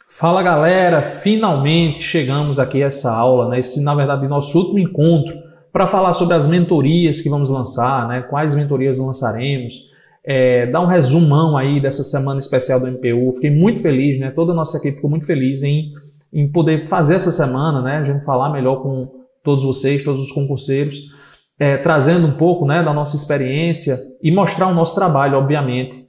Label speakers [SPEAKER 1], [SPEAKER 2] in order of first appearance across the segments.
[SPEAKER 1] Fala galera, finalmente chegamos aqui a essa aula, né? Esse, na verdade, nosso último encontro para falar sobre as mentorias que vamos lançar, né? Quais mentorias lançaremos, dar um resumão aí dessa semana especial do MPU. Fiquei muito feliz, né? Toda a nossa equipe ficou muito feliz em poder fazer essa semana, né? A gente falar melhor com todos vocês, todos os concurseiros, trazendo um pouco, né, da nossa experiência e mostrar o nosso trabalho, obviamente,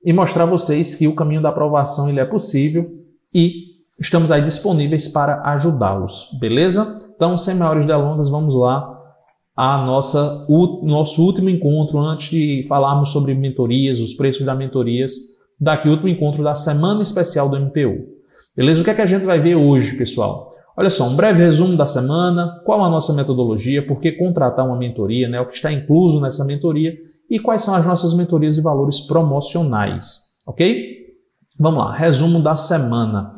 [SPEAKER 1] e mostrar a vocês que o caminho da aprovação ele é possível e estamos aí disponíveis para ajudá-los, beleza? Então, sem maiores delongas, vamos lá a nosso último encontro antes de falarmos sobre mentorias, os preços das mentorias, daqui o último encontro da semana especial do MPU. Beleza? O que é que a gente vai ver hoje, pessoal? Olha só, um breve resumo da semana, qual a nossa metodologia, por que contratar uma mentoria, né, o que está incluso nessa mentoria e quais são as nossas mentorias e valores promocionais, ok? Vamos lá, resumo da semana.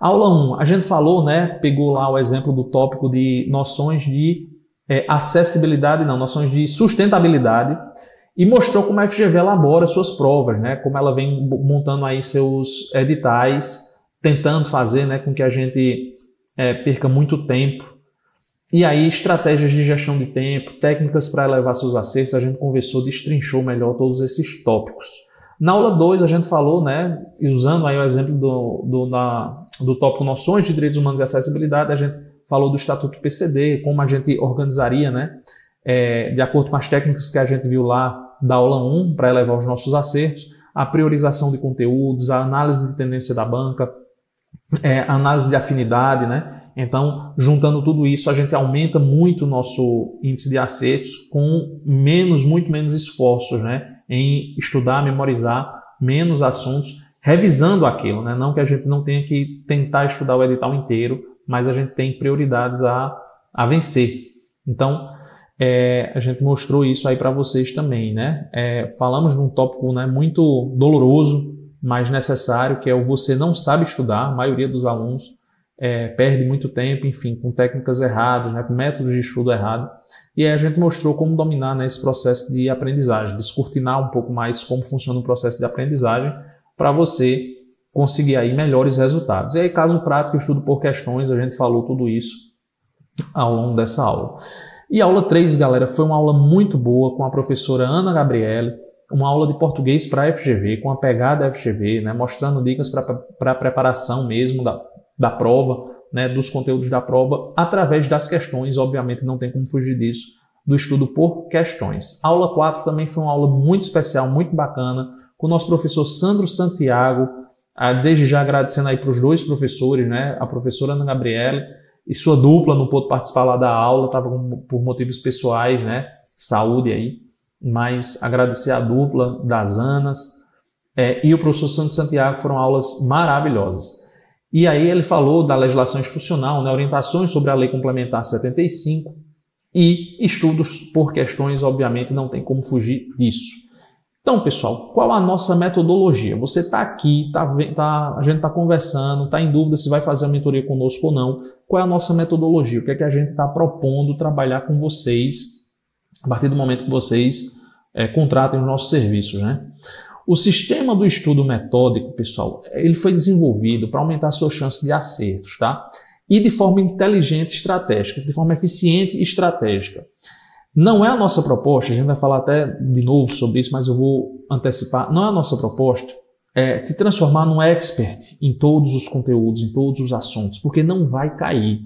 [SPEAKER 1] Aula 1, a gente falou, né, pegou lá o exemplo do tópico de noções de noções de sustentabilidade e mostrou como a FGV elabora suas provas, né, como ela vem montando aí seus editais, tentando fazer, né, com que a gente perca muito tempo. E aí, estratégias de gestão de tempo, técnicas para elevar seus acertos, a gente conversou, destrinchou melhor todos esses tópicos. Na aula 2, a gente falou, né, usando aí o exemplo do tópico Noções de Direitos Humanos e Acessibilidade, a gente falou do Estatuto PCD, como a gente organizaria, né, de acordo com as técnicas que a gente viu lá da aula 1, para elevar os nossos acertos, a priorização de conteúdos, a análise de tendência da banca, a análise de afinidade, né? Então, juntando tudo isso, a gente aumenta muito o nosso índice de acertos com muito menos esforços, né? Em estudar, memorizar menos assuntos, revisando aquilo, né? Não que a gente não tenha que tentar estudar o edital inteiro, mas a gente tem prioridades a vencer. Então, a gente mostrou isso aí para vocês também, né? Falamos de um tópico, né, muito doloroso, mas necessário, que é o você não sabe estudar. A maioria dos alunos perde muito tempo, enfim, com técnicas erradas, né, com métodos de estudo errado. E aí a gente mostrou como dominar, né, esse processo de aprendizagem, descortinar um pouco mais como funciona o processo de aprendizagem para você conseguir aí melhores resultados. E aí, caso prático, estudo por questões, a gente falou tudo isso ao longo dessa aula. E a aula 3, galera, foi uma aula muito boa com a professora Ana Gabriele, uma aula de português para a FGV, com a pegada FGV, né, mostrando dicas para a preparação mesmo da prova, né, dos conteúdos da prova, através das questões, obviamente não tem como fugir disso, do estudo por questões. A aula 4 também foi uma aula muito especial, muito bacana, com o nosso professor Sandro Santiago, desde já agradecendo aí para os dois professores, né, a professora Ana Gabriele e sua dupla não pôde participar lá da aula, estava por motivos pessoais, né, saúde aí, mas agradecer a dupla das Anas e o professor Sandro Santiago, foram aulas maravilhosas. E aí ele falou da legislação institucional, né, orientações sobre a Lei Complementar 75 e estudos por questões, obviamente não tem como fugir disso. Então, pessoal, qual a nossa metodologia? Você está aqui, a gente está conversando, está em dúvida se vai fazer a mentoria conosco ou não. Qual é a nossa metodologia? O que é que a gente está propondo trabalhar com vocês a partir do momento que vocês contratem os nossos serviços, né? O sistema do estudo metódico, pessoal, ele foi desenvolvido para aumentar a sua chance de acertos, tá? E de forma inteligente e estratégica, de forma eficiente e estratégica. Não é a nossa proposta, a gente vai falar até de novo sobre isso, mas eu vou antecipar, não é a nossa proposta te transformar num expert em todos os conteúdos, em todos os assuntos, porque não vai cair.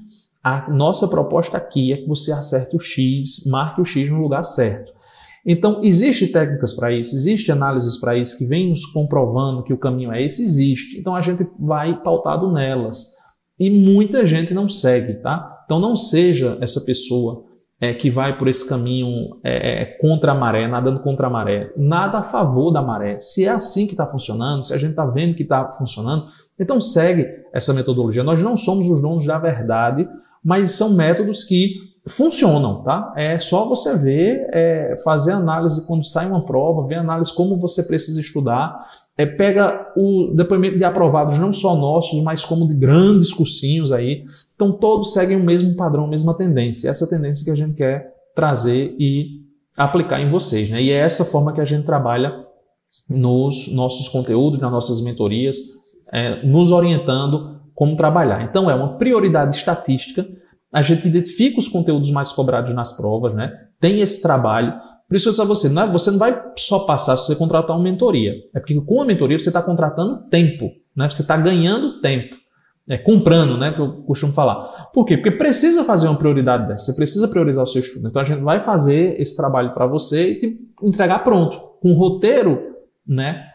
[SPEAKER 1] A nossa proposta aqui é que você acerte o X, marque o X no lugar certo. Então, existem técnicas para isso, existem análises para isso que vêm nos comprovando que o caminho é esse, existe. Então, a gente vai pautado nelas. E muita gente não segue, tá? Então, não seja essa pessoa que vai por esse caminho contra a maré, nadando contra a maré. Nada a favor da maré. Se é assim que está funcionando, se a gente está vendo que está funcionando, então segue essa metodologia. Nós não somos os donos da verdade, mas são métodos que funcionam, tá? É só você ver, fazer análise quando sai uma prova, ver análise como você precisa estudar, pega o depoimento de aprovados, não só nossos, mas como de grandes cursinhos aí. Então todos seguem o mesmo padrão, a mesma tendência. Essa tendência que a gente quer trazer e aplicar em vocês, né? E é essa forma que a gente trabalha nos nossos conteúdos, nas nossas mentorias, nos orientando como trabalhar. Então, é uma prioridade estatística, a gente identifica os conteúdos mais cobrados nas provas, né? Tem esse trabalho. Por isso eu disse a você, você não vai só passar se você contratar uma mentoria. É porque com a mentoria você está contratando tempo, né? Você está ganhando tempo. Comprando, né? Que eu costumo falar. Por quê? Porque precisa fazer uma prioridade dessa. Você precisa priorizar o seu estudo. Então a gente vai fazer esse trabalho para você e te entregar pronto. Com um roteiro, né?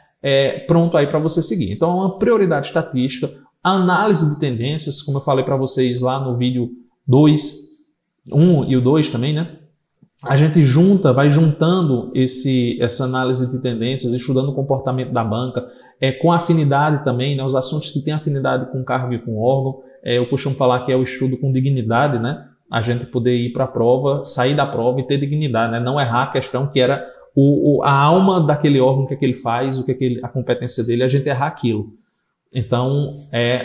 [SPEAKER 1] Pronto aí para você seguir. Então é uma prioridade estatística. A análise de tendências, como eu falei para vocês lá no vídeo 1 e o 2 também, né? A gente vai juntando essa análise de tendências, estudando o comportamento da banca, com afinidade também, né? Os assuntos que têm afinidade com cargo e com órgão. Eu costumo falar que é o estudo com dignidade, né? A gente poder ir para a prova, sair da prova e ter dignidade, né? Não errar a questão que era a alma daquele órgão, o que é que ele faz, a competência dele, a gente errar aquilo. Então,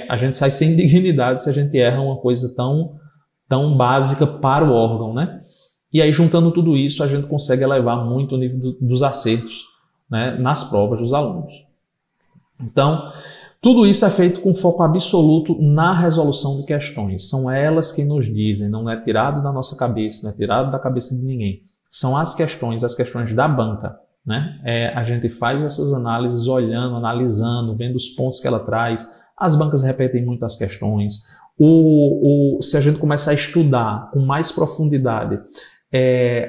[SPEAKER 1] a gente sai sem dignidade se a gente erra uma coisa tão básica para o órgão, né? E aí, juntando tudo isso, a gente consegue elevar muito o nível dos acertos, né, nas provas dos alunos. Então, tudo isso é feito com foco absoluto na resolução de questões. São elas que nos dizem, não é tirado da nossa cabeça, não é tirado da cabeça de ninguém. São as questões da banca, né? A gente faz essas análises olhando, analisando, vendo os pontos que ela traz. As bancas repetem muito as questões. Se a gente começar a estudar com mais profundidade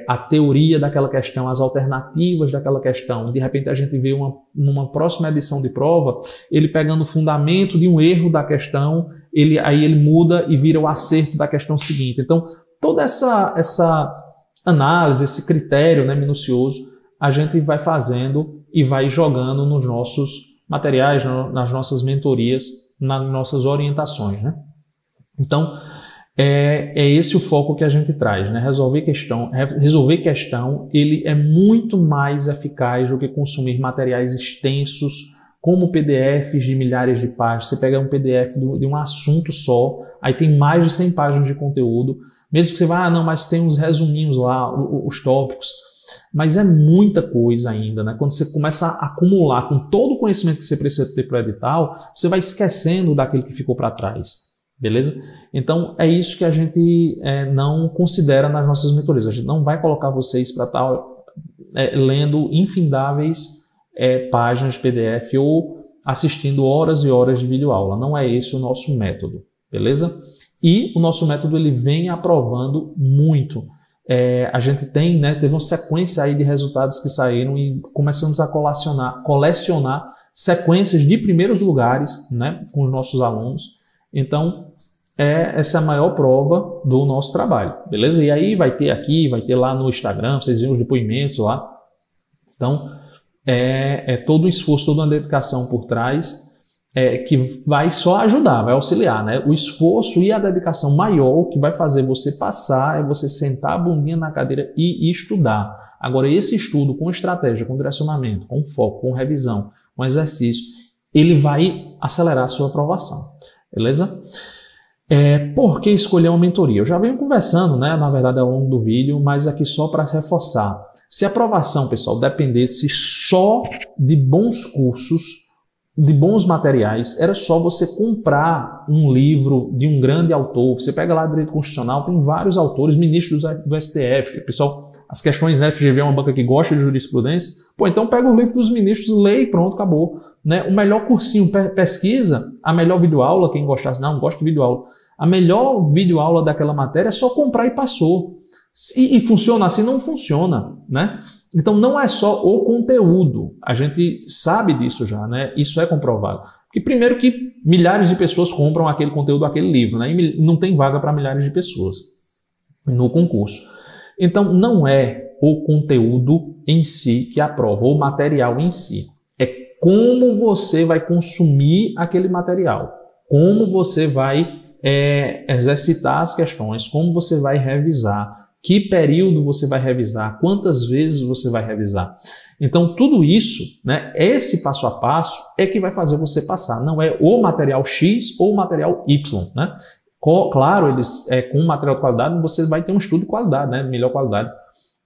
[SPEAKER 1] a teoria daquela questão, as alternativas daquela questão, de repente a gente vê numa próxima edição de prova, ele pegando o fundamento de um erro da questão, aí ele muda e vira o acerto da questão seguinte. Então, toda essa análise, esse critério, né, minucioso, a gente vai fazendo e vai jogando nos nossos materiais, nas nossas mentorias, nas nossas orientações, né? Então, é esse o foco que a gente traz, né? Resolver questão, ele é muito mais eficaz do que consumir materiais extensos, como PDFs de milhares de páginas. Você pega um PDF de um assunto só, aí tem mais de 100 páginas de conteúdo, mesmo que você vá, mas tem uns resuminhos lá, os tópicos, mas é muita coisa ainda, né? Quando você começa a acumular com todo o conhecimento que você precisa ter para o edital, você vai esquecendo daquele que ficou para trás. Beleza? Então, é isso que a gente não considera nas nossas mentorias. A gente não vai colocar vocês para estar lendo infindáveis páginas de PDF ou assistindo horas e horas de videoaula. Não é esse o nosso método. Beleza? E o nosso método ele vem aprovando muito. A gente teve uma sequência aí de resultados que saíram e começamos a colecionar sequências de primeiros lugares, né, com os nossos alunos. Então, essa é a maior prova do nosso trabalho, beleza? E aí vai ter aqui, vai ter lá no Instagram, vocês viram os depoimentos lá. Então, todo um esforço, toda uma dedicação por trás, que vai só ajudar, vai auxiliar, né? O esforço e a dedicação maior que vai fazer você passar é você sentar a bundinha na cadeira e estudar. Agora, esse estudo com estratégia, com direcionamento, com foco, com revisão, com exercício, ele vai acelerar a sua aprovação. Beleza? Por que escolher uma mentoria? Eu já venho conversando, né, na verdade, ao longo do vídeo, mas aqui só para reforçar. Se a aprovação, pessoal, dependesse só de bons cursos, de bons materiais, era só você comprar um livro de um grande autor. Você pega lá Direito Constitucional, tem vários autores, ministros do STF. Pessoal, as questões da FGV é uma banca que gosta de jurisprudência. Então pega o livro dos ministros, lê e pronto, acabou. Né? O melhor cursinho, pesquisa, a melhor videoaula, quem gostasse, não gosta de videoaula, a melhor videoaula daquela matéria é só comprar e passou. E funciona assim? Não funciona, né? Então não é só o conteúdo, a gente sabe disso já, né? Isso é comprovado. Porque primeiro que milhares de pessoas compram aquele conteúdo, aquele livro, né? E não tem vaga para milhares de pessoas no concurso. Então não é o conteúdo em si que aprova, o material em si. Como você vai consumir aquele material, como você vai exercitar as questões, como você vai revisar, que período você vai revisar, quantas vezes você vai revisar. Então, tudo isso, né, esse passo a passo é que vai fazer você passar. Não é o material X ou o material Y. Né? Claro, com material de qualidade você vai ter um estudo de qualidade, né, melhor qualidade.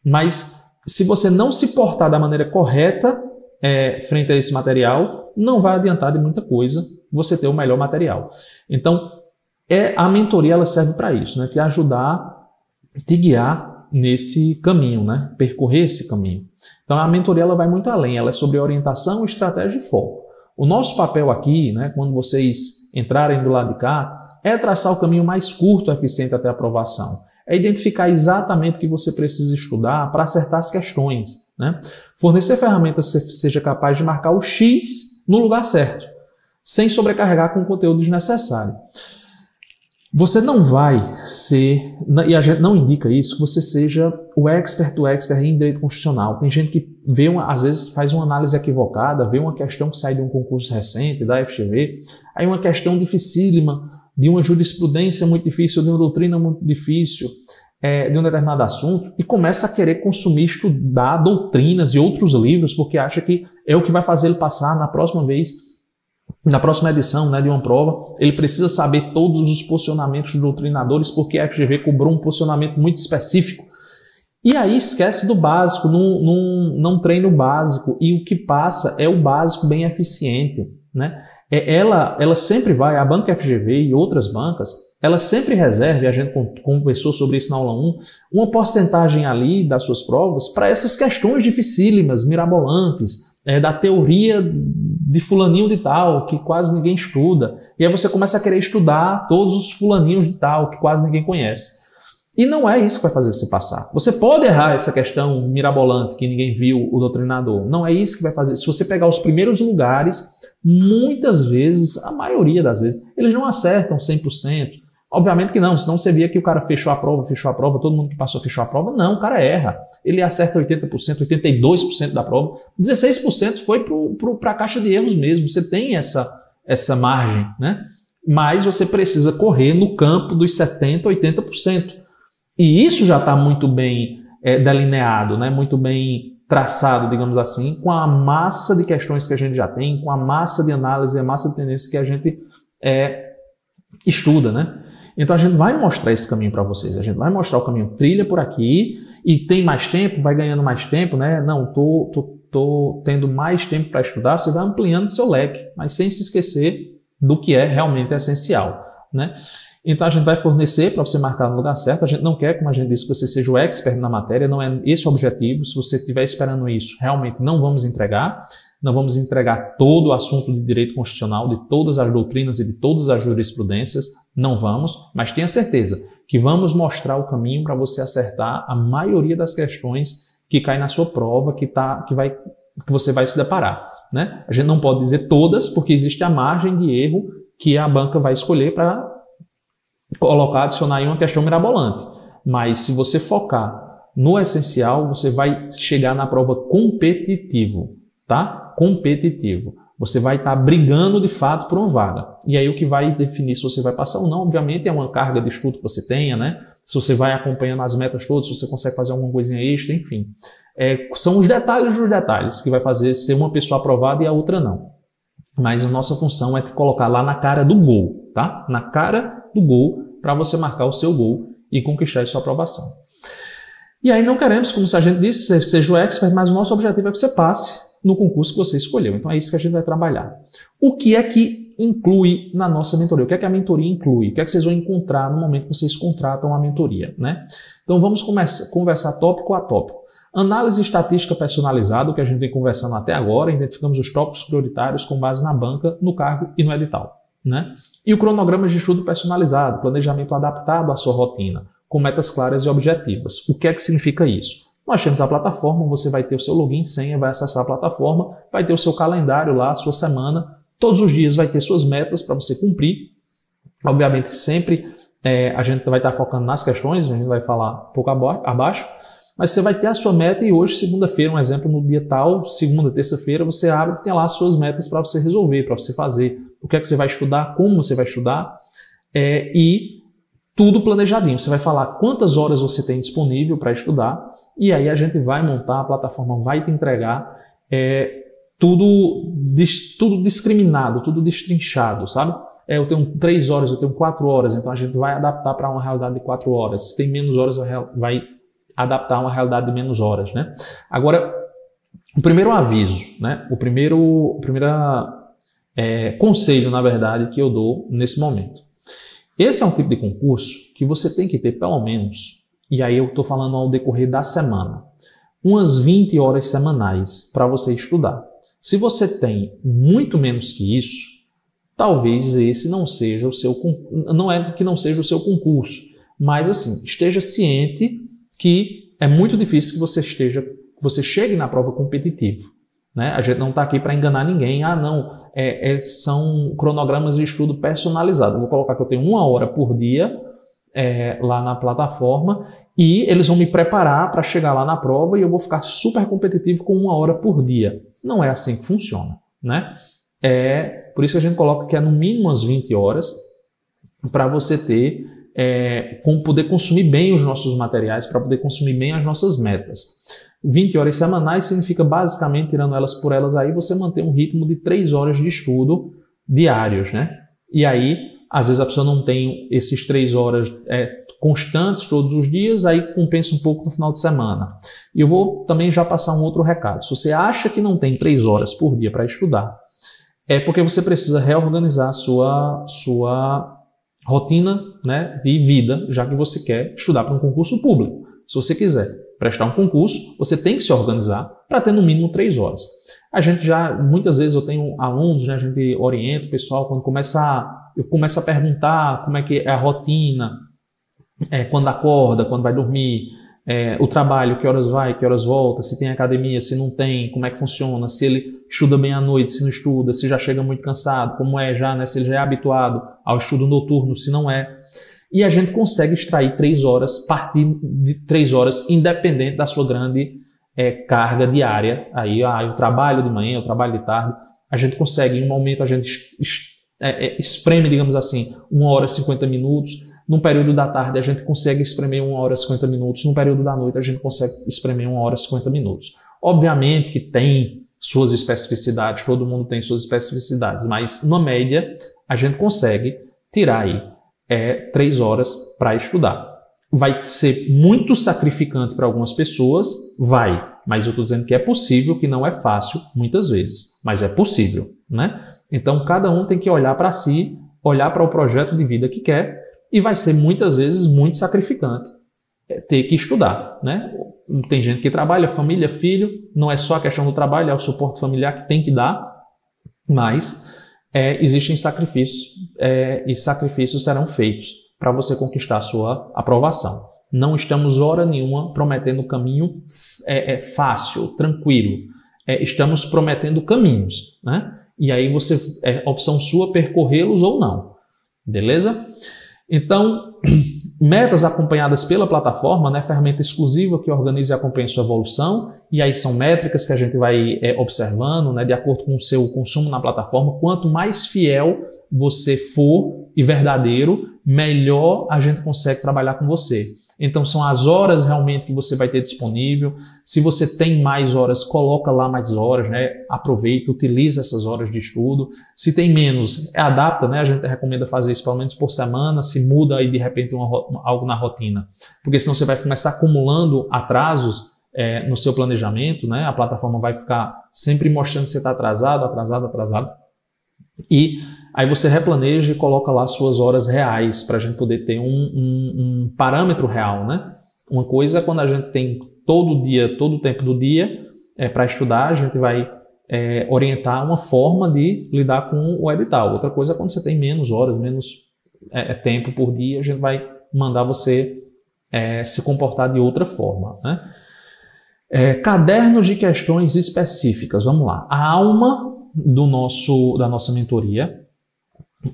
[SPEAKER 1] Mas se você não se portar da maneira correta, frente a esse material, não vai adiantar de muita coisa você ter o melhor material. Então, a mentoria ela serve para isso, né? Te ajudar, te guiar nesse caminho, né? Percorrer esse caminho. Então, a mentoria ela vai muito além, ela é sobre orientação, estratégia e foco. O nosso papel aqui, né, quando vocês entrarem do lado de cá, é traçar o caminho mais curto e eficiente até a aprovação. É identificar exatamente o que você precisa estudar para acertar as questões, né? Fornecer ferramentas que você seja capaz de marcar o X no lugar certo, sem sobrecarregar com conteúdo desnecessário. Você não vai ser, e a gente não indica isso, que você seja o expert do expert em direito constitucional. Tem gente que vê às vezes faz uma análise equivocada, vê uma questão que sai de um concurso recente, da FGV, aí uma questão dificílima, de uma jurisprudência muito difícil, de uma doutrina muito difícil, de um determinado assunto, e começa a querer consumir, estudar doutrinas e outros livros, porque acha que é o que vai fazer ele passar na próxima vez, na próxima edição, né, de uma prova. Ele precisa saber todos os posicionamentos dos doutrinadores, porque a FGV cobrou um posicionamento muito específico. E aí esquece do básico, não treina o básico, e o que passa é o básico bem eficiente, né? Ela sempre vai, a banca FGV e outras bancas, ela sempre reserva, e a gente conversou sobre isso na aula 1, uma porcentagem ali das suas provas para essas questões dificílimas, mirabolantes, da teoria de fulaninho de tal, que quase ninguém estuda. E aí você começa a querer estudar todos os fulaninhos de tal, que quase ninguém conhece. E não é isso que vai fazer você passar. Você pode errar essa questão mirabolante que ninguém viu o doutrinador. Não é isso que vai fazer. Se você pegar os primeiros lugares, muitas vezes, a maioria das vezes, eles não acertam 100%. Obviamente que não, senão você via que o cara fechou a prova, todo mundo que passou fechou a prova. Não, o cara erra. Ele acerta 80%, 82% da prova. 16% foi para a caixa de erros mesmo. Você tem essa margem, né? Mas você precisa correr no campo dos 70%, 80%. E isso já está muito bem delineado, né? Muito bem traçado, digamos assim, com a massa de questões que a gente já tem, com a massa de análise, a massa de tendência que a gente estuda, né? Então a gente vai mostrar esse caminho para vocês, a gente vai mostrar o caminho, trilha por aqui, e tem mais tempo, vai ganhando mais tempo, né? Não, tô tendo mais tempo para estudar, você vai ampliando seu leque, mas sem se esquecer do que é realmente essencial, né? Então a gente vai fornecer para você marcar no lugar certo. A gente não quer, como a gente disse, que você seja o expert na matéria, não é esse o objetivo. Se você estiver esperando isso, realmente não vamos entregar. Não vamos entregar todo o assunto de direito constitucional, de todas as doutrinas e de todas as jurisprudências, não vamos, mas tenha certeza que vamos mostrar o caminho para você acertar a maioria das questões que caem na sua prova, que você vai se deparar, né? A gente não pode dizer todas, porque existe a margem de erro que a banca vai escolher para colocar, adicionar aí uma questão mirabolante. Mas se você focar no essencial, você vai chegar na prova competitivo, tá? Competitivo. Você vai estar brigando de fato por uma vaga. E aí o que vai definir se você vai passar ou não, obviamente, é uma carga de estudo que você tenha, né? Se você vai acompanhando as metas todas, se você consegue fazer alguma coisinha extra, enfim. São os detalhes dos detalhes que vai fazer ser uma pessoa aprovada e a outra não. Mas a nossa função é te colocar lá na cara do gol, tá? Na cara do gol, para você marcar o seu gol e conquistar a sua aprovação. E aí não queremos, como a gente disse, seja o expert, mas o nosso objetivo é que você passe no concurso que você escolheu. Então é isso que a gente vai trabalhar. O que é que inclui na nossa mentoria? O que é que a mentoria inclui? O que é que vocês vão encontrar no momento que vocês contratam a mentoria, né? Então vamos conversar tópico a tópico. Análise estatística personalizada, o que a gente vem conversando até agora, identificamos os tópicos prioritários com base na banca, no cargo e no edital, né? E o cronograma de estudo personalizado, planejamento adaptado à sua rotina, com metas claras e objetivas. O que é que significa isso? Nós temos a plataforma, você vai ter o seu login, senha, vai acessar a plataforma, vai ter o seu calendário lá, a sua semana, todos os dias vai ter suas metas para você cumprir. Obviamente sempre a gente vai estar focando nas questões, a gente vai falar um pouco abaixo, mas você vai ter a sua meta e hoje, segunda-feira, um exemplo, no dia tal, segunda, terça-feira, você abre e tem lá as suas metas para você resolver, para você fazer. O que é que você vai estudar, como você vai estudar e tudo planejadinho. Você vai falar quantas horas você tem disponível para estudar e aí a gente vai montar, a plataforma vai te entregar tudo discriminado, tudo destrinchado, sabe? Eu tenho 3 horas, eu tenho 4 horas, então a gente vai adaptar para uma realidade de 4 horas. Se tem menos horas, vai adaptar a uma realidade de menos horas, né? Agora, O primeiro aviso, né? O primeiro conselho, na verdade, que eu dou nesse momento. Esse é um tipo de concurso que você tem que ter pelo menos, e aí eu estou falando ao decorrer da semana, umas 20 horas semanais para você estudar. Se você tem muito menos que isso, talvez esse não seja o seu, não é que não seja o seu concurso, mas assim, esteja ciente que é muito difícil que você chegue na prova competitiva, né? A gente não está aqui para enganar ninguém. Ah, não, são cronogramas de estudo personalizados. Eu vou colocar que eu tenho 1 hora por dia lá na plataforma e eles vão me preparar para chegar lá na prova e eu vou ficar super competitivo com 1 hora por dia. Não é assim que funciona, né? Por isso que a gente coloca que é no mínimo umas 20 horas para você ter como poder consumir bem os nossos materiais, para poder consumir bem as nossas metas. 20 horas semanais significa basicamente, tirando elas por elas aí, você manter um ritmo de 3 horas de estudo diários, né? E aí, às vezes a pessoa não tem esses 3 horas constantes todos os dias, aí compensa um pouco no final de semana. E eu vou também já passar um outro recado. Se você acha que não tem 3 horas por dia para estudar, é porque você precisa reorganizar a sua rotina, né, de vida, já que você quer estudar para um concurso público. Se você quiser prestar um concurso, você tem que se organizar para ter no mínimo 3 horas. A gente muitas vezes eu tenho alunos, né, a gente orienta o pessoal quando eu começo a perguntar como é que é a rotina, quando acorda, quando vai dormir, o trabalho, que horas vai, que horas volta, se tem academia, se não tem, como é que funciona, se ele estuda bem à noite, se não estuda, se já chega muito cansado, como é já, né, se ele já é habituado ao estudo noturno, se não é. E a gente consegue extrair 3 horas, partir de 3 horas, independente da sua grande carga diária. Aí, eu trabalho de manhã, eu trabalho de tarde. A gente consegue, em um momento, a gente espreme, digamos assim, 1 hora e 50 minutos. Num período da tarde, a gente consegue espremer 1 hora e 50 minutos. Num período da noite, a gente consegue espremer 1 hora e 50 minutos. Obviamente que tem suas especificidades, todo mundo tem suas especificidades, mas, na média, a gente consegue tirar aí 3 horas para estudar. Vai ser muito sacrificante para algumas pessoas? Vai. Mas eu estou dizendo que é possível, que não é fácil muitas vezes. Mas é possível, né? Então, cada um tem que olhar para si, olhar para o projeto de vida que quer e vai ser muitas vezes muito sacrificante ter que estudar, né? Tem gente que trabalha, família, filho, não é só a questão do trabalho, é o suporte familiar que tem que dar, mas existem sacrifícios e sacrifícios serão feitos para você conquistar a sua aprovação. Não estamos hora nenhuma prometendo caminho fácil, tranquilo. Estamos prometendo caminhos, né? E aí opção sua percorrê-los ou não. Beleza? Então, metas acompanhadas pela plataforma, né? Ferramenta exclusiva que organiza e acompanha sua evolução. E aí são métricas que a gente vai observando, né? De acordo com o seu consumo na plataforma. Quanto mais fiel você for e verdadeiro, melhor a gente consegue trabalhar com você. Então são as horas realmente que você vai ter disponível. Se você tem mais horas, coloca lá mais horas, né? Aproveita, utiliza essas horas de estudo. Se tem menos, adapta, né? A gente recomenda fazer isso pelo menos por semana, se muda aí de repente algo na rotina. Porque senão você vai começar acumulando atrasos no seu planejamento, né? A plataforma vai ficar sempre mostrando que você está atrasado. E aí você replaneja e coloca lá suas horas reais para a gente poder ter um parâmetro real, né? Uma coisa é quando a gente tem todo o tempo do dia para estudar, a gente vai orientar uma forma de lidar com o edital. Outra coisa é quando você tem menos horas, menos tempo por dia, a gente vai mandar você se comportar de outra forma, né? Cadernos de questões específicas, vamos lá. A alma da nossa mentoria,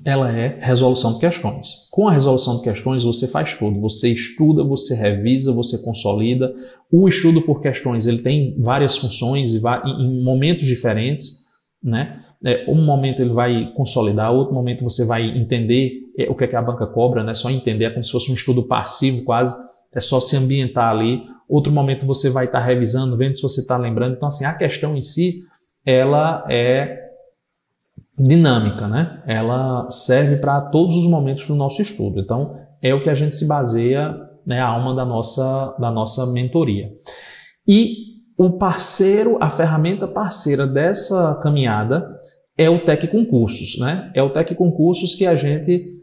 [SPEAKER 1] ela é resolução de questões. Com a resolução de questões você faz tudo. Você estuda, você revisa, você consolida. O estudo por questões ele tem várias funções em momentos diferentes, né? Um momento ele vai consolidar, outro momento você vai entender o que é que a banca cobra, né? Só entender, é como se fosse um estudo passivo quase, é só se ambientar ali. Outro momento você vai estar revisando, vendo se você está lembrando. Então assim, a questão em si, ela é dinâmica, né? Ela serve para todos os momentos do nosso estudo. Então, é o que a gente se baseia, né, a alma da nossa mentoria. E o parceiro, a ferramenta parceira dessa caminhada é o Tec Concursos, né? É o Tec Concursos que a gente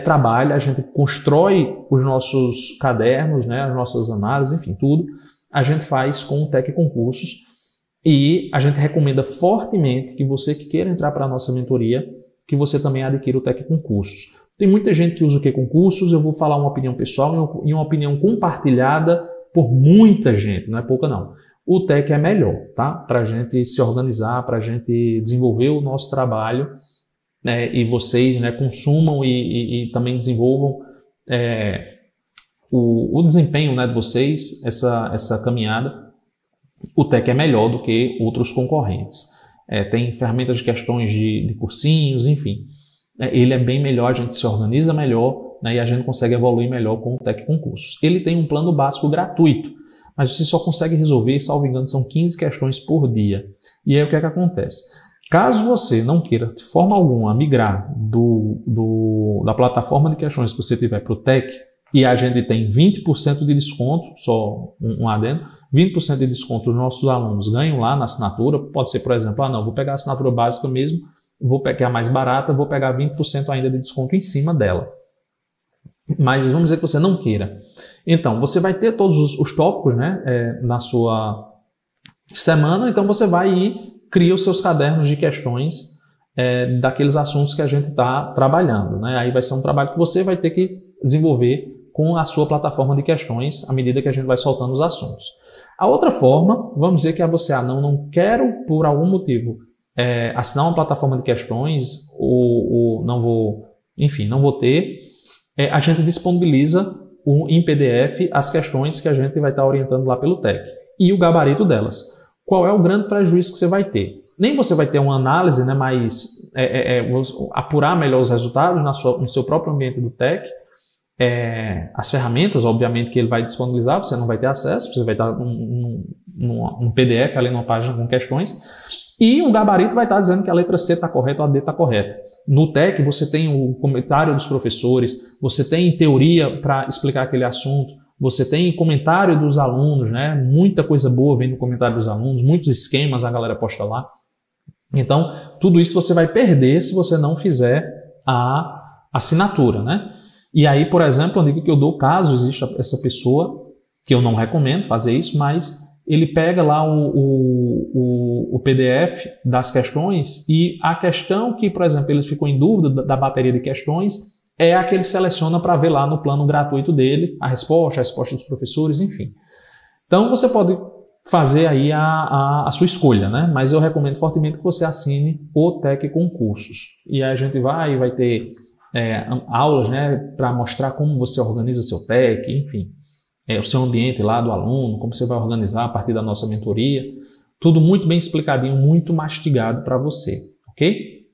[SPEAKER 1] trabalha, a gente constrói os nossos cadernos, né? As nossas análises, enfim, tudo. A gente faz com o Tec Concursos e a gente recomenda fortemente que você que queira entrar para a nossa mentoria, que você também adquira o Tec Concursos. Tem muita gente que usa o que concursos, eu vou falar uma opinião pessoal e uma opinião compartilhada por muita gente, não é pouca não. O Tec é melhor, tá? Para a gente se organizar, para a gente desenvolver o nosso trabalho, né? E vocês, né, consumam e também desenvolvam o desempenho, né, de vocês, essa caminhada. O Tec é melhor do que outros concorrentes. Tem ferramentas de questões de cursinhos, enfim. Ele é bem melhor, a gente se organiza melhor, né, e a gente consegue evoluir melhor com o Tec Concursos. Ele tem um plano básico gratuito, mas você só consegue resolver, salvo engano, são 15 questões por dia. E aí o que é que acontece? Caso você não queira, de forma alguma, migrar da plataforma de questões que você tiver para o Tec, e a gente tem 20% de desconto, só um adendo, 20% de desconto os nossos alunos ganham lá na assinatura. Pode ser, por exemplo, não, vou pegar a assinatura básica mesmo, vou pegar a mais barata, vou pegar 20% ainda de desconto em cima dela. Mas vamos dizer que você não queira. Então, você vai ter todos os tópicos, né, na sua semana, então você vai e cria os seus cadernos de questões daqueles assuntos que a gente está trabalhando, né? Aí vai ser um trabalho que você vai ter que desenvolver com a sua plataforma de questões à medida que a gente vai soltando os assuntos. A outra forma, vamos dizer que é você, não quero por algum motivo assinar uma plataforma de questões ou não vou ter, a gente disponibiliza em PDF as questões que a gente vai estar orientando lá pelo Tec e o gabarito delas. Qual é o grande prejuízo que você vai ter? Nem você vai ter uma análise, né, mas apurar melhor os resultados no seu próprio ambiente do Tec. As ferramentas, obviamente, que ele vai disponibilizar, você não vai ter acesso, você vai estar um PDF ali numa página com questões, e o gabarito vai estar dizendo que a letra C está correta ou a D está correta. No Tec você tem o comentário dos professores, você tem teoria para explicar aquele assunto, você tem comentário dos alunos, né? Muita coisa boa vem no comentário dos alunos, muitos esquemas a galera posta lá. Então, tudo isso você vai perder se você não fizer a assinatura, né? E aí, por exemplo, eu digo que eu dou caso existe essa pessoa, que eu não recomendo fazer isso, mas ele pega lá o PDF das questões e a questão que, por exemplo, ele ficou em dúvida da bateria de questões é a que ele seleciona para ver lá no plano gratuito dele, a resposta dos professores, enfim. Então, você pode fazer aí a sua escolha, né? Mas eu recomendo fortemente que você assine o Tec Concursos. E aí a gente vai ter aulas, né, para mostrar como você organiza seu Tec, enfim, o seu ambiente lá do aluno, como você vai organizar a partir da nossa mentoria, tudo muito bem explicadinho, muito mastigado para você, ok?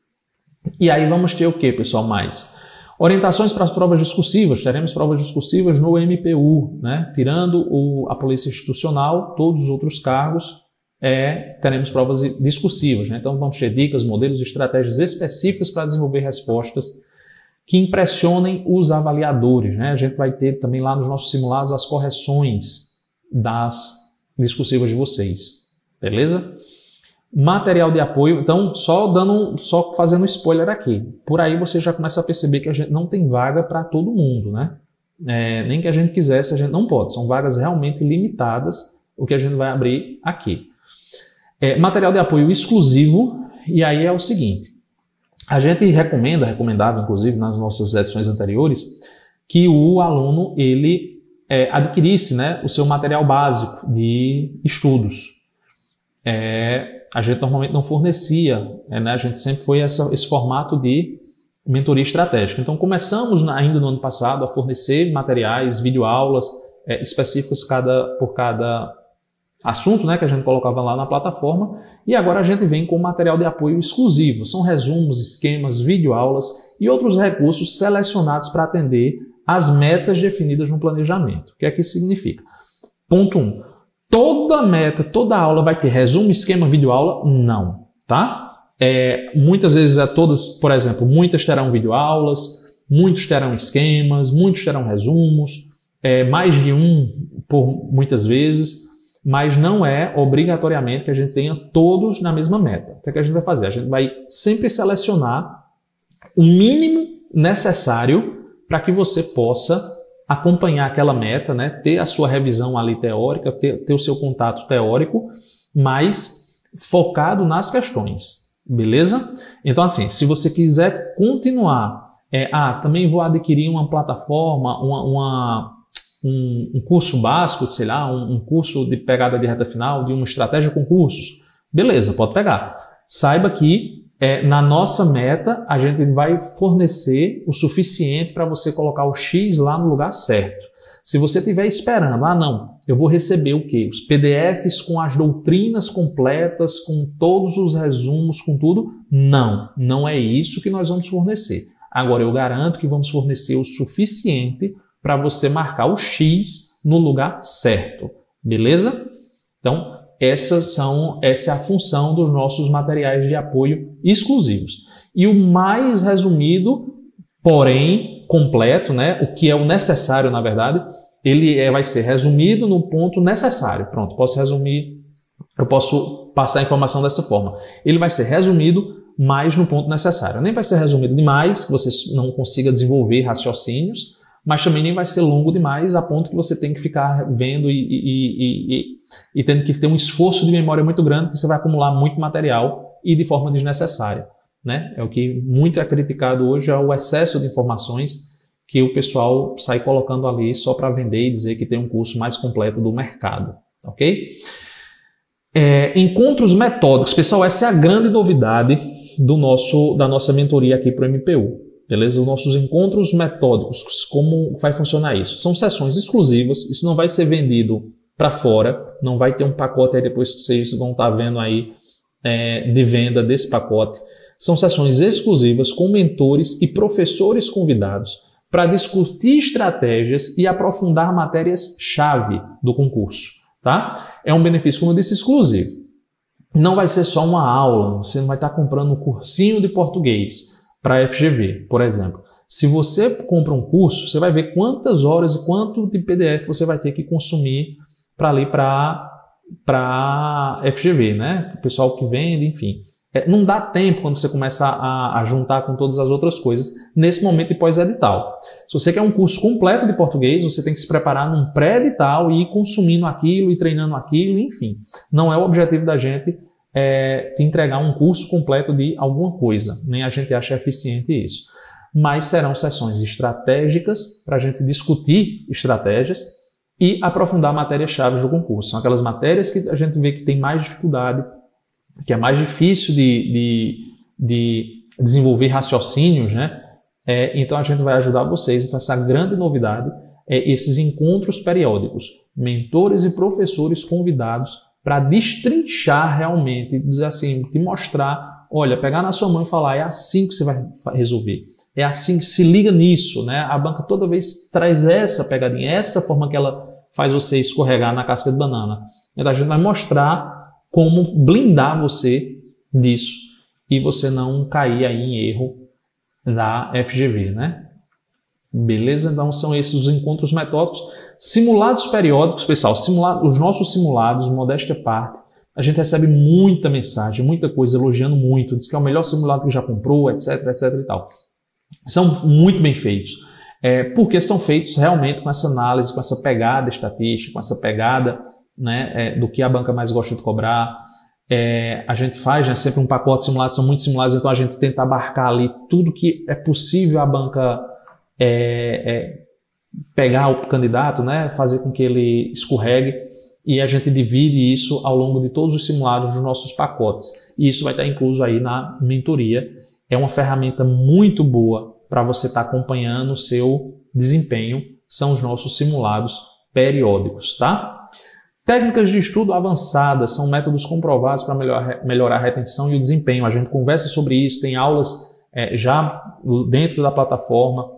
[SPEAKER 1] E aí vamos ter o que, pessoal, mais? Orientações para as provas discursivas, teremos provas discursivas no MPU, né? Tirando a Polícia Institucional, todos os outros cargos, teremos provas discursivas, né? Então vamos ter dicas, modelos e estratégias específicas para desenvolver respostas que impressionem os avaliadores, né? A gente vai ter também lá nos nossos simulados as correções das discursivas de vocês, beleza? Material de apoio, então só fazendo spoiler aqui, por aí você já começa a perceber que a gente não tem vaga para todo mundo, né? Nem que a gente quisesse, a gente não pode, são vagas realmente limitadas, o que a gente vai abrir aqui. Material de apoio exclusivo, e aí é o seguinte, a gente recomendava inclusive nas nossas edições anteriores, que o aluno ele adquirisse, né, o seu material básico de estudos. A gente normalmente não fornecia, né? A gente sempre foi esse formato de mentoria estratégica. Então começamos ainda no ano passado a fornecer materiais, videoaulas específicos por cada assunto, né, que a gente colocava lá na plataforma, e agora a gente vem com material de apoio exclusivo. São resumos, esquemas, videoaulas e outros recursos selecionados para atender às metas definidas no planejamento. O que é que isso significa? Ponto 1. Toda meta, toda aula vai ter resumo, esquema, videoaula? Não, tá? Muitas vezes todas, por exemplo, muitas terão videoaulas, muitos terão esquemas, muitos terão resumos, mais de um por muitas vezes. mas não é obrigatoriamente que a gente tenha todos na mesma meta. O que é que a gente vai fazer? A gente vai sempre selecionar o mínimo necessário para que você possa acompanhar aquela meta, né? Ter a sua revisão ali teórica, ter o seu contato teórico, mas focado nas questões, beleza? Então, assim, se você quiser continuar, também vou adquirir uma plataforma, um curso básico, sei lá, um curso de pegada de reta final, de uma estratégia com cursos, beleza, pode pegar. Saiba que na nossa meta, a gente vai fornecer o suficiente para você colocar o X lá no lugar certo. Se você estiver esperando, não, eu vou receber o quê? Os PDFs com as doutrinas completas, com todos os resumos, com tudo? Não é isso que nós vamos fornecer. Agora, eu garanto que vamos fornecer o suficiente para você marcar o X no lugar certo, beleza? Então, essa é a função dos nossos materiais de apoio exclusivos. E o mais resumido, porém completo, né? O que é o necessário, na verdade, ele vai ser resumido no ponto necessário. Pronto, posso resumir, eu posso passar a informação dessa forma. Ele vai ser resumido mais no ponto necessário. Nem vai ser resumido demais, que você não consiga desenvolver raciocínios, mas também nem vai ser longo demais a ponto que você tem que ficar vendo e tendo que ter um esforço de memória muito grande, porque você vai acumular muito material e de forma desnecessária, né? É o que muito é criticado hoje, é o excesso de informações que o pessoal sai colocando ali só para vender e dizer que tem um curso mais completo do mercado, ok? Encontros metódicos. Pessoal, essa é a grande novidade da nossa mentoria aqui para o MPU. Beleza? Os nossos encontros metódicos, como vai funcionar isso? São sessões exclusivas, isso não vai ser vendido para fora, não vai ter um pacote aí depois que vocês vão estar vendo aí de venda desse pacote. São sessões exclusivas com mentores e professores convidados para discutir estratégias e aprofundar matérias-chave do concurso, tá? É um benefício, como eu disse, exclusivo. Não vai ser só uma aula, você não vai estar comprando um cursinho de português para a FGV, por exemplo. Se você compra um curso, você vai ver quantas horas e quanto de PDF você vai ter que consumir para ali para a FGV, né? O pessoal que vende, enfim. Não dá tempo quando você começa a juntar com todas as outras coisas nesse momento de pós-edital. Se você quer um curso completo de português, você tem que se preparar num pré-edital e ir consumindo aquilo e treinando aquilo, enfim. Não é o objetivo da gente te entregar um curso completo de alguma coisa. Nem a gente acha eficiente isso. Mas serão sessões estratégicas para a gente discutir estratégias e aprofundar matérias-chave do concurso. São aquelas matérias que a gente vê que tem mais dificuldade, que é mais difícil de desenvolver raciocínios, né? Então a gente vai ajudar vocês. Então essa grande novidade é esses encontros periódicos, mentores e professores convidados para destrinchar realmente, dizer assim, te mostrar, olha, pegar na sua mão e falar, é assim que você vai resolver. É assim que se liga nisso, né? A banca toda vez traz essa pegadinha, essa forma que ela faz você escorregar na casca de banana. Então a gente vai mostrar como blindar você disso e você não cair aí em erro da FGV, né? Beleza? Então são esses os encontros metódicos. Simulados periódicos, pessoal, os nossos simulados, modéstia à parte, a gente recebe muita mensagem, muita coisa elogiando muito, diz que é o melhor simulado que já comprou, etc, etc e tal. São muito bem feitos, porque são feitos realmente com essa análise, com essa pegada estatística, com essa pegada, né, do que a banca mais gosta de cobrar. A gente faz, né, sempre um pacote de simulados, são muitos simulados, então a gente tenta abarcar ali tudo que é possível a banca pegar o candidato, né, fazer com que ele escorregue, e a gente divide isso ao longo de todos os simulados dos nossos pacotes. E isso vai estar incluso aí na mentoria. É uma ferramenta muito boa para você estar acompanhando o seu desempenho, são os nossos simulados periódicos, tá? Técnicas de estudo avançadas são métodos comprovados para melhorar a retenção e o desempenho. A gente conversa sobre isso, tem aulas já dentro da plataforma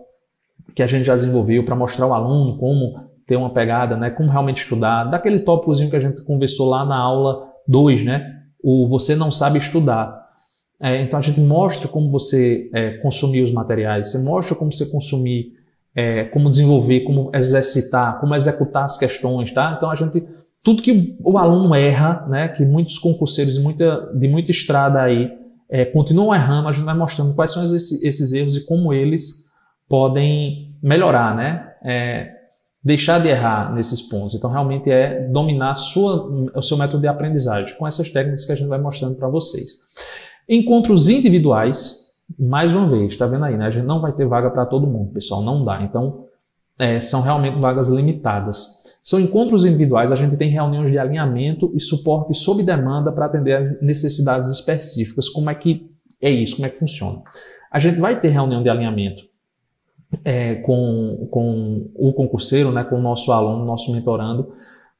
[SPEAKER 1] que a gente já desenvolveu para mostrar ao aluno como ter uma pegada, né, como realmente estudar, daquele tópicozinho que a gente conversou lá na aula 2, né, o você não sabe estudar. Então a gente mostra como você consumir os materiais, você mostra como você consumir, como desenvolver, como exercitar, como executar as questões, tá? Então a gente tudo que o aluno erra, né, que muitos concurseiros de muita estrada aí continuam errando, a gente vai mostrando quais são esses erros e como eles podem melhorar, né? Deixar de errar nesses pontos. Então, realmente é dominar o seu método de aprendizagem com essas técnicas que a gente vai mostrando para vocês. Encontros individuais, mais uma vez, está vendo aí, né? A gente não vai ter vaga para todo mundo, pessoal, não dá. Então, são realmente vagas limitadas. São encontros individuais, a gente tem reuniões de alinhamento e suporte sob demanda para atender a necessidades específicas. Como é que é isso? Como é que funciona? A gente vai ter reunião de alinhamento com o concurseiro, né, com o nosso aluno, nosso mentorando,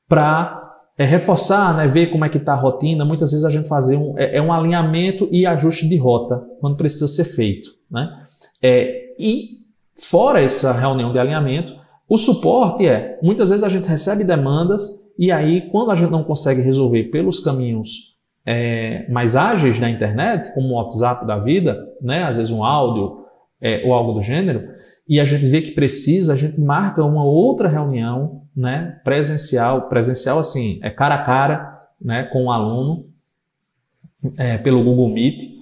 [SPEAKER 1] para reforçar, né, ver como é que está a rotina. Muitas vezes a gente fazer um alinhamento e ajuste de rota, quando precisa ser feito, né? E fora essa reunião de alinhamento, o suporte muitas vezes a gente recebe demandas e aí quando a gente não consegue resolver pelos caminhos mais ágeis da internet, como o WhatsApp da vida, né, às vezes um áudio ou algo do gênero, e a gente vê que precisa, a gente marca uma outra reunião, né, presencial assim, cara a cara, né, com o aluno, pelo Google Meet,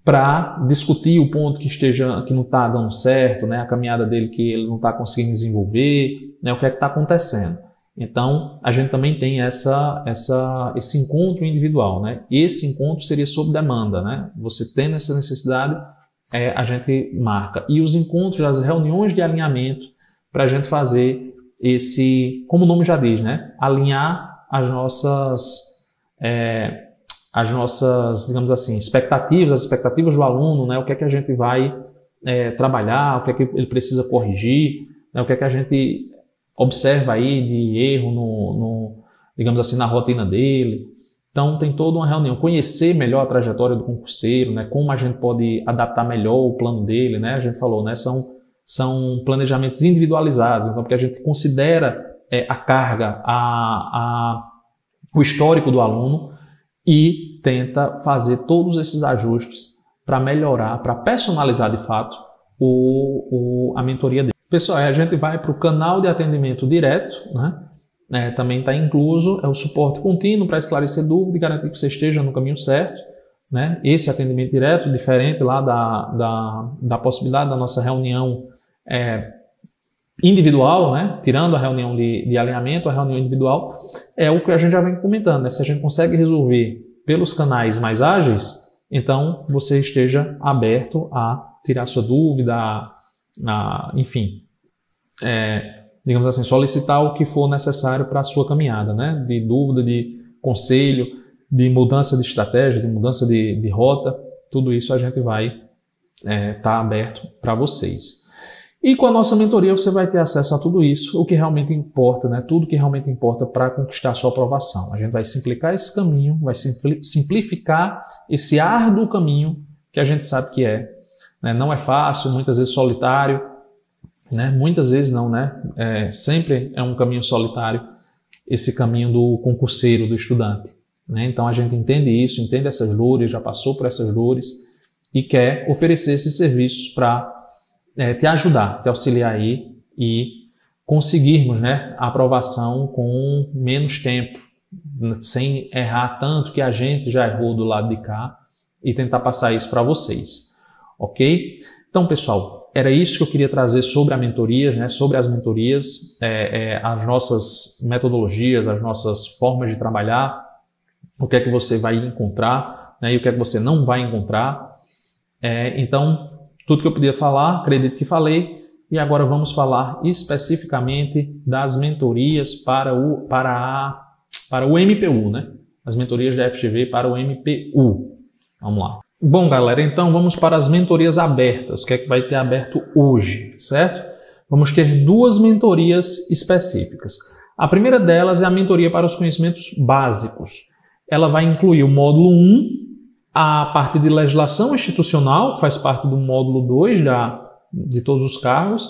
[SPEAKER 1] para discutir o ponto que não está dando certo, né, a caminhada dele que ele não está conseguindo desenvolver, né, o que é que está acontecendo. Então, a gente também tem esse encontro individual, né? E esse encontro seria sob demanda, né? Você tendo essa necessidade, a gente marca. E os encontros, as reuniões de alinhamento, para a gente fazer como o nome já diz, né? Alinhar as nossas, digamos assim, expectativas, as expectativas do aluno, né? O que é que a gente vai trabalhar, o que é que ele precisa corrigir, né? O que é que a gente observa aí de erro digamos assim, na rotina dele. Então, tem toda uma reunião, conhecer melhor a trajetória do concurseiro, né? Como a gente pode adaptar melhor o plano dele, né? A gente falou, né? São planejamentos individualizados, então, porque a gente considera a carga, o histórico do aluno e tenta fazer todos esses ajustes para melhorar, para personalizar de fato a mentoria dele. Pessoal, a gente vai para o canal de atendimento direto, né? Também está incluso o suporte contínuo para esclarecer dúvida e garantir que você esteja no caminho certo, né? Esse atendimento direto, diferente lá da possibilidade da nossa reunião individual, né? Tirando a reunião de alinhamento, a reunião individual, é o que a gente já vem comentando, né? Se a gente consegue resolver pelos canais mais ágeis, então você esteja aberto a tirar sua dúvida, enfim, digamos assim, solicitar o que for necessário para a sua caminhada, né? De dúvida, de conselho, de mudança de estratégia, de mudança de rota, tudo isso a gente vai estar aberto para vocês. E com a nossa mentoria você vai ter acesso a tudo isso, o que realmente importa, né? Tudo que realmente importa para conquistar a sua aprovação. A gente vai simplificar esse caminho, vai simplificar esse árduo caminho que a gente sabe que né? Não é fácil, muitas vezes solitário, né? Muitas vezes não, né? Sempre é um caminho solitário, esse caminho do concurseiro, do estudante, né? Então a gente entende isso, entende essas dores, já passou por essas dores e quer oferecer esses serviços para te ajudar, te auxiliar aí e conseguirmos, né, a aprovação com menos tempo, sem errar tanto que a gente já errou do lado de cá e tentar passar isso para vocês, ok? Então, pessoal, era isso que eu queria trazer sobre a mentoria, né, sobre as mentorias, as nossas metodologias, as nossas formas de trabalhar, o que é que você vai encontrar, né, e o que é que você não vai encontrar. Então, tudo que eu podia falar, acredito que falei, e agora vamos falar especificamente das mentorias para o MPU, né? As mentorias da FGV para o MPU. Vamos lá. Bom, galera, então vamos para as mentorias abertas. O que é que vai ter aberto hoje, certo? Vamos ter duas mentorias específicas. A primeira delas é a mentoria para os conhecimentos básicos. Ela vai incluir o módulo 1, a parte de legislação institucional, que faz parte do módulo 2 de todos os cargos,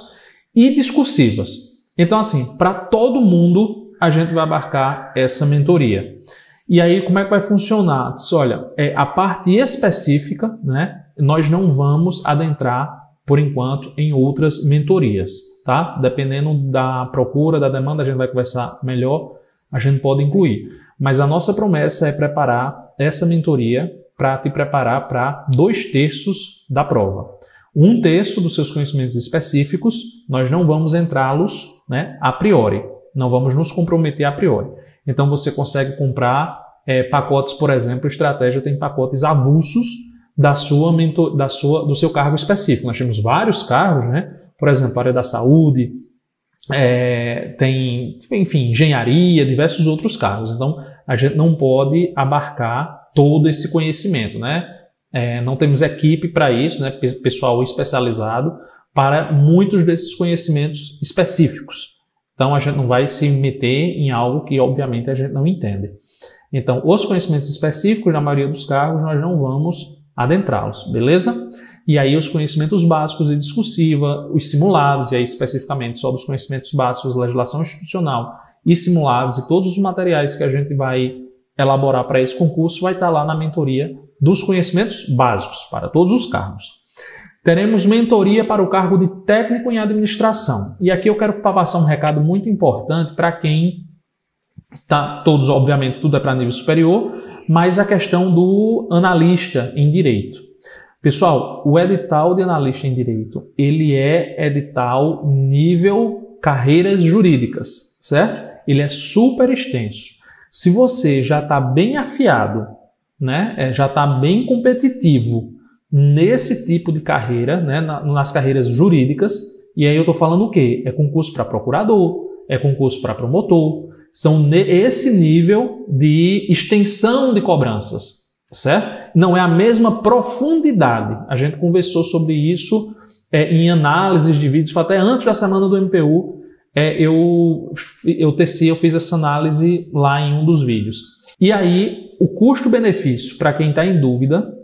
[SPEAKER 1] e discursivas. Então, assim, para todo mundo, a gente vai abarcar essa mentoria. E aí, como é que vai funcionar? Olha, a parte específica, né, nós não vamos adentrar, por enquanto, em outras mentorias, tá? Dependendo da procura, da demanda, a gente vai conversar melhor a gente pode incluir. Mas a nossa promessa é preparar essa mentoria para te preparar para 2/3 da prova. 1/3 dos seus conhecimentos específicos, nós não vamos entrá-los, né, a priori. Não vamos nos comprometer a priori. Então você consegue comprar pacotes, por exemplo, Estratégia tem pacotes avulsos do seu cargo específico. Nós temos vários cargos, né? Por exemplo, a área da saúde, tem, enfim, engenharia, diversos outros cargos. Então, a gente não pode abarcar todo esse conhecimento, né? Não temos equipe para isso, né? Pessoal especializado para muitos desses conhecimentos específicos. Então, a gente não vai se meter em algo que, obviamente, a gente não entende. Então, os conhecimentos específicos, na maioria dos cargos, nós não vamos adentrá-los, beleza? E aí, os conhecimentos básicos e discursiva, os simulados, e aí especificamente só dos conhecimentos básicos, legislação institucional e simulados, e todos os materiais que a gente vai elaborar para esse concurso, vai estar lá na mentoria dos conhecimentos básicos, para todos os cargos. Teremos mentoria para o cargo de técnico em administração. E aqui eu quero passar um recado muito importante para quem todos, obviamente, tudo é para nível superior, mas a questão do analista em direito. Pessoal, o edital de analista em direito, ele é edital nível carreiras jurídicas, certo? Ele é super extenso. Se você já está bem afiado, né, já está bem competitivo nesse tipo de carreira, né, nas carreiras jurídicas, e aí eu estou falando o quê? É concurso para procurador, é concurso para promotor, são esse nível de extensão de cobranças, certo? Não é a mesma profundidade. A gente conversou sobre isso em análises de vídeos, até antes da semana do MPU, eu fiz essa análise lá em um dos vídeos. E aí, o custo-benefício, para quem está em dúvida,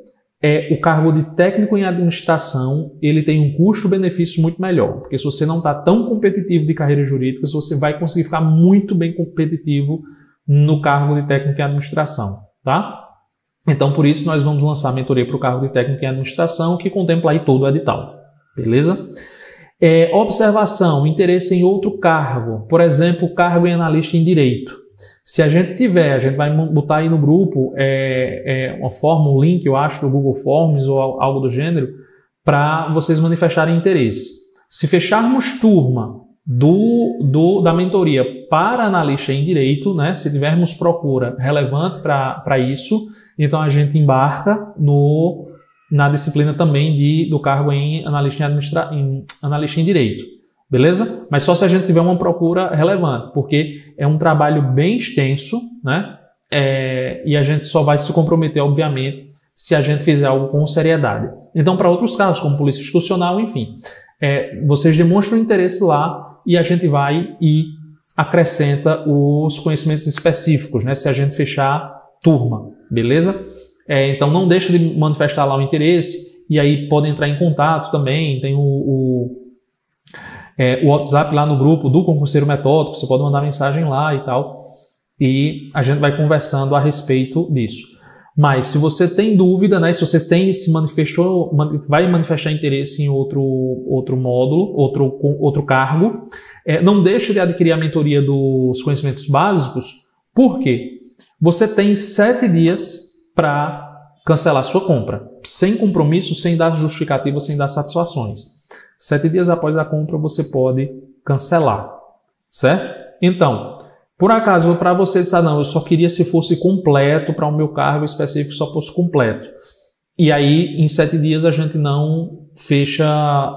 [SPEAKER 1] o cargo de técnico em administração, ele tem um custo-benefício muito melhor, porque se você não está tão competitivo de carreiras jurídicas, você vai conseguir ficar muito bem competitivo no cargo de técnico em administração, tá? Então, por isso, nós vamos lançar a mentoria para o cargo de técnico em administração, que contempla aí todo o edital, beleza? Observação, interesse em outro cargo, por exemplo, cargo em analista em direito. Se a gente vai botar aí no grupo uma forma, um link, eu acho, do Google Forms ou algo do gênero, para vocês manifestarem interesse. Se fecharmos turma da mentoria para analista em direito, né, se tivermos procura relevante para isso, então a gente embarca na disciplina também do cargo em analista em direito. Beleza? Mas só se a gente tiver uma procura relevante, porque é um trabalho bem extenso, né? E a gente só vai se comprometer, obviamente, se a gente fizer algo com seriedade. Então, para outros casos, como polícia institucional, enfim, vocês demonstram interesse lá e a gente vai e acrescenta os conhecimentos específicos, né? Se a gente fechar turma, beleza? Então, não deixa de manifestar lá o interesse e aí pode entrar em contato também, tem o WhatsApp lá no grupo do concurseiro metódico, você pode mandar mensagem lá e tal, e a gente vai conversando a respeito disso. Mas se você tem dúvida, né, se você vai manifestar interesse em outro módulo, outro cargo, não deixe de adquirir a mentoria dos conhecimentos básicos, porque você tem 7 dias para cancelar sua compra, sem compromisso, sem dar justificativa, sem dar satisfações. 7 dias após a compra você pode cancelar, certo? Então, por acaso, para você dizer, não, eu só queria se fosse completo, para o meu cargo específico só fosse completo. E aí, em 7 dias a gente não fecha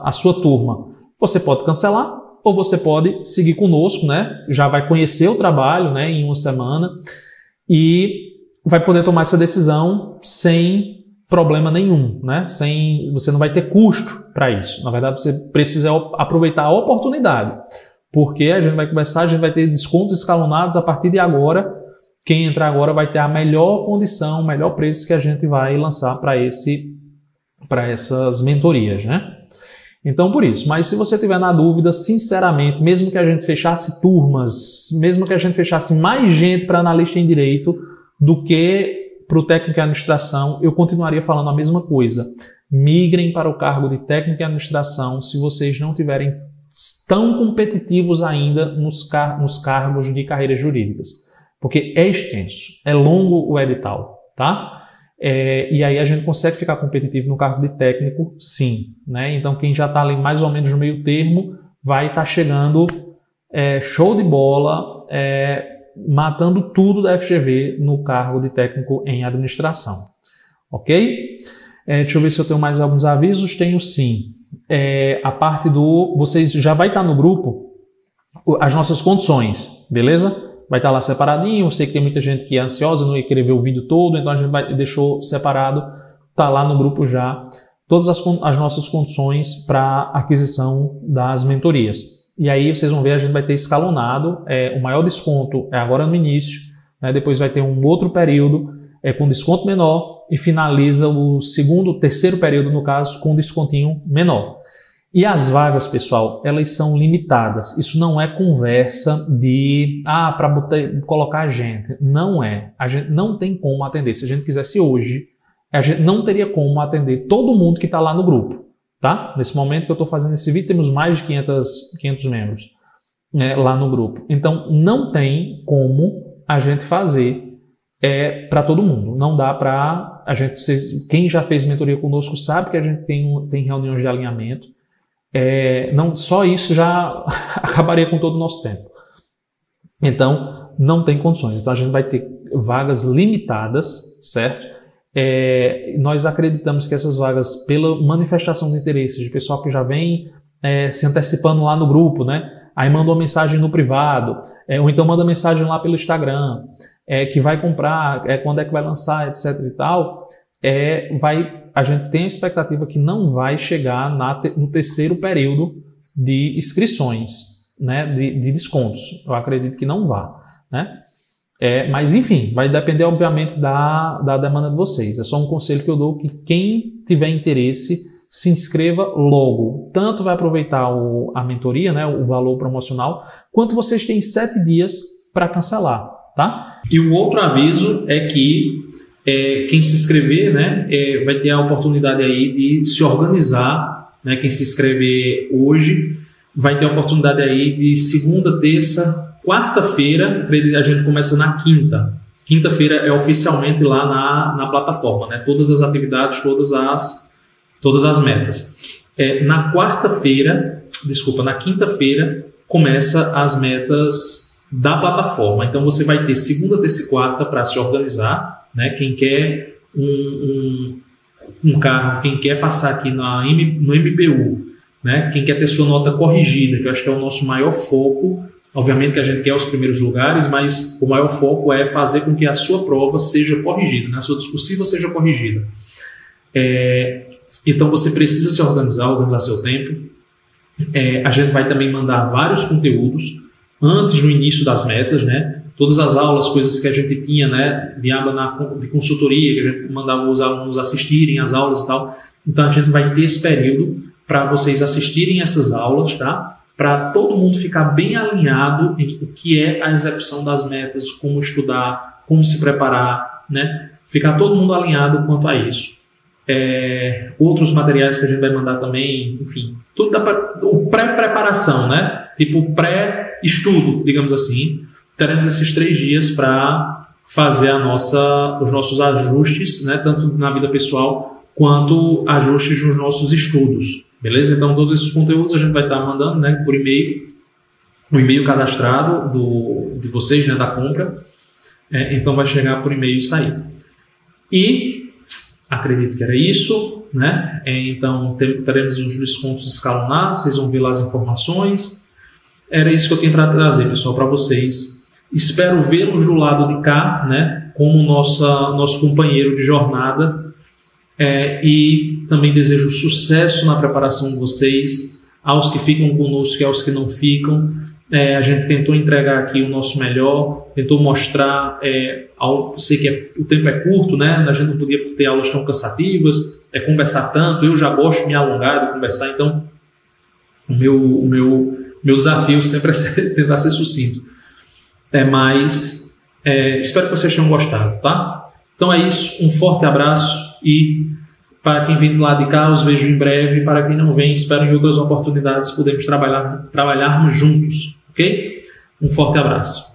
[SPEAKER 1] a sua turma. Você pode cancelar ou você pode seguir conosco, né? Já vai conhecer o trabalho, né, em uma semana e vai poder tomar essa decisão sem problema nenhum, né? Você não vai ter custo para isso. Na verdade, você precisa aproveitar a oportunidade, porque a gente vai conversar, a gente vai ter descontos escalonados a partir de agora. Quem entrar agora vai ter a melhor condição, o melhor preço que a gente vai lançar para essas mentorias, né? Então, por isso. Mas se você tiver na dúvida, sinceramente, mesmo que a gente fechasse turmas, mesmo que a gente fechasse mais gente para analista em direito do que para o técnico em administração, eu continuaria falando a mesma coisa. Migrem para o cargo de técnico em administração se vocês não tiverem tão competitivos ainda nos cargos de carreiras jurídicas. porque é extenso, é longo o edital, tá? E aí a gente consegue ficar competitivo no cargo de técnico, sim, né? Então quem já está ali mais ou menos no meio termo vai estar chegando show de bola, matando tudo da FGV no cargo de técnico em administração, ok? Deixa eu ver se eu tenho mais alguns avisos. Tenho sim. A parte vocês já vai estar no grupo as nossas condições, beleza? Vai estar lá separadinho. Eu sei que tem muita gente que é ansiosa, não ia querer ver o vídeo todo, então a gente deixou separado, tá lá no grupo já todas as nossas condições para aquisição das mentorias. E aí vocês vão ver, a gente vai ter escalonado, o maior desconto é agora no início, né? Depois vai ter um outro período com desconto menor e finaliza o terceiro período, no caso, com descontinho menor. E as vagas, pessoal, elas são limitadas. Isso não é conversa de, para colocar a gente. Não é. A gente não tem como atender. Se a gente quisesse hoje, a gente não teria como atender todo mundo que está lá no grupo. Tá? Nesse momento que eu estou fazendo esse vídeo, temos mais de 500 membros lá no grupo. Então, não tem como a gente fazer para todo mundo. Não dá para a gente... Quem já fez mentoria conosco sabe que a gente tem reuniões de alinhamento. Não, só isso já acabaria com todo o nosso tempo. Então, não tem condições. Então, a gente vai ter vagas limitadas, certo? Nós acreditamos que essas vagas, pela manifestação de interesse de pessoal que já vem se antecipando lá no grupo, né? Aí manda uma mensagem no privado, ou então manda mensagem lá pelo Instagram, que vai comprar, quando é que vai lançar, etc e tal, a gente tem a expectativa que não vai chegar no terceiro período de inscrições, né? De descontos. Eu acredito que não vá, né? Mas enfim, vai depender obviamente da demanda de vocês. É só um conselho que eu dou, que quem tiver interesse se inscreva logo. Tanto vai aproveitar a mentoria, né, o valor promocional, quanto vocês têm 7 dias para cancelar, tá? E o outro aviso é que quem se inscrever, né, vai ter a oportunidade aí de se organizar, né? Quem se inscrever hoje vai ter a oportunidade aí de segunda, terça, quarta-feira, a gente começa na quinta. Quinta-feira é oficialmente lá na plataforma, né? Todas as atividades, todas as metas. Na quinta-feira começa as metas da plataforma. Então você vai ter segunda, terça e quarta para se organizar, né? Quem quer um carro, quem quer passar aqui no MPU, né? Quem quer ter sua nota corrigida, que eu acho que é o nosso maior foco. Obviamente que a gente quer os primeiros lugares, mas o maior foco é fazer com que a sua prova seja corrigida, né? A sua discursiva seja corrigida. Então você precisa se organizar seu tempo. A gente vai também mandar vários conteúdos antes no início das metas, né? Todas as aulas, coisas que a gente tinha, né, de consultoria, que a gente mandava os alunos assistirem às aulas e tal. Então a gente vai ter esse período para vocês assistirem essas aulas, tá? Para todo mundo ficar bem alinhado em o que é a execução das metas, como estudar, como se preparar, né? Ficar todo mundo alinhado quanto a isso. Outros materiais que a gente vai mandar também, enfim, tudo o pré-preparação, né? Tipo pré-estudo, digamos assim. Teremos esses 3 dias para fazer os nossos ajustes, né? Tanto na vida pessoal quanto ajustes nos nossos estudos. Beleza? Então, todos esses conteúdos a gente vai estar mandando, né, por e-mail, o e-mail cadastrado de vocês, né, da compra. Então, vai chegar por e-mail e sair. E acredito que era isso, né? Então, teremos os descontos escalonados, vocês vão ver lá as informações. Era isso que eu tinha para trazer, pessoal, para vocês. Espero vê-los do lado de cá, né, como nosso companheiro de jornada. E também desejo sucesso na preparação de vocês, aos que ficam conosco e aos que não ficam. A gente tentou entregar aqui o nosso melhor, tentou mostrar, sei que o tempo é curto, né? A gente não podia ter aulas tão cansativas, conversar tanto, eu já gosto de me alongar, de conversar, então o meu desafio sempre é tentar ser sucinto. Mas espero que vocês tenham gostado, tá? Então é isso, um forte abraço. E para quem vem do lado de cá, os vejo em breve. Para quem não vem, espero em outras oportunidades podermos trabalharmos juntos, ok? Um forte abraço.